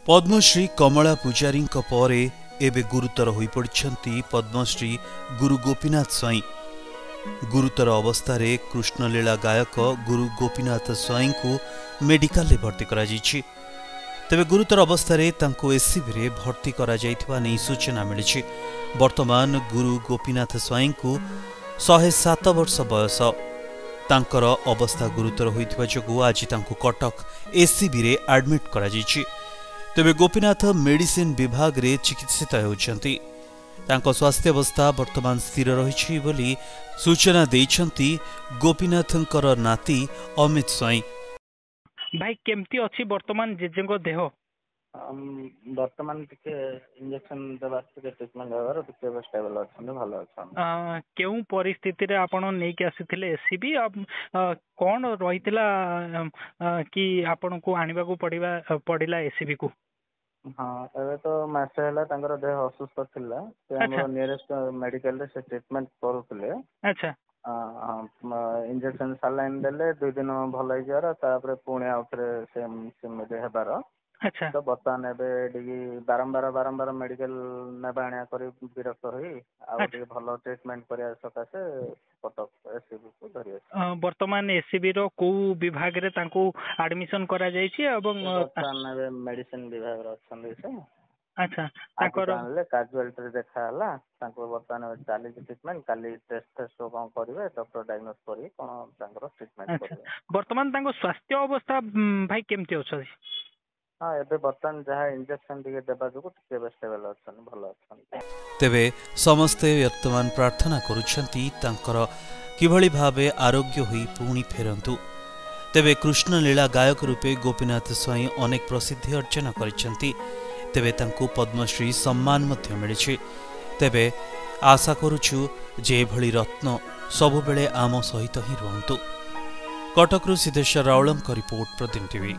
पद्मश्री कमला पूजारी परे एबे गुरुतर होई पड़िछंती पद्मश्री गुरु गोपीनाथ स्वाई। गुरुतर अवस्था कृष्णलीला गायक गुरु गोपीनाथ स्वाई को मेडिकल भर्ती करा जायछि। तेबे गुरुतर अवस्था एससीबी रे भर्ती करा जायथिबा नै सूचना मिली। वर्तमान गुरु गोपीनाथ स्वाई को 107 वर्ष बयस। तांकर अवस्था गुरुतर होइथिबा जोगु आज तांको कटक एससीबी रे एडमिट करा जायछि। तेबे गोपीनाथ मेडिसिन विभाग रे चिकित्सित होउछंती। तांको स्वास्थ्य अवस्था वर्तमान स्थिर रहिछि बोली सूचना देइछंती गोपीनाथंकर नाती अमित स्वाई। भाई केमती अछि वर्तमान जेजेंको देह? वर्तमान टिके इंजेक्शन देबा के ट्रीटमेंट देबार टिके स्टेबल अछि, भलो अछि। केउ परिस्थिति रे आपण नै के आसीथिले एससीबी कोन रहितला कि आपण को आनिबा को पड़िला एससीबी को? हाँ एबे तो मासे हला तांकर देह असुस्थ थिला से हमर नियरेस्ट मेडिकल रे से ट्रीटमेंट करूतले। अच्छा इंजेक्शन सालाइन देले 2 दिन भल होई जरा तापर पुणे आउथरे सेम दे हेबार। अच्छा तो बर्तमान एबे डिगी बारंबार मेडिकल नेबाणिया करी विरक्त होई आ भलो ट्रीटमेंट करिया सकासे कटक एससीबी को धरि अछि। वर्तमान एससीबी रो को विभाग रे तांको एडमिशन करा जायछि एवं वर्तमान एबे मेडिसिन विभाग रो छन्दी से। अच्छा ताकर कैजुअलिटी रे देखा हला तांको वर्तमान चाली ट्रीटमेंट काली टेस्ट कोन करिवे डॉक्टर डायग्नोस करी कोन तांकर ट्रीटमेंट करिवे। वर्तमान तांको स्वास्थ्य अवस्था भाई केमती अछि? हाँ एबे वर्तमान जहाँ इंजेक्शन दिके देबा जोगु टिके स्टेबल अछन, भलो अछन। तेबे समस्ते वर्तमान प्रार्थना करूछंती तांकर किभଳି भाबे आरोग्य होई पुणी फेरंतु। तेबे कृष्णलीला गायक रूपे गोपीनाथ स्वाई अनेक प्रसिद्धि अर्जन करिछंती। तेबे तांको पद्मश्री सम्मान मध्य मिलिछि। तेबे आशा करूछु जे भଳି रत्न सबु बेले आम सहित ही रहंतु। कटकरू सिद्धेश्वर रावलंक रिपोर्ट, प्रदीप टीवी।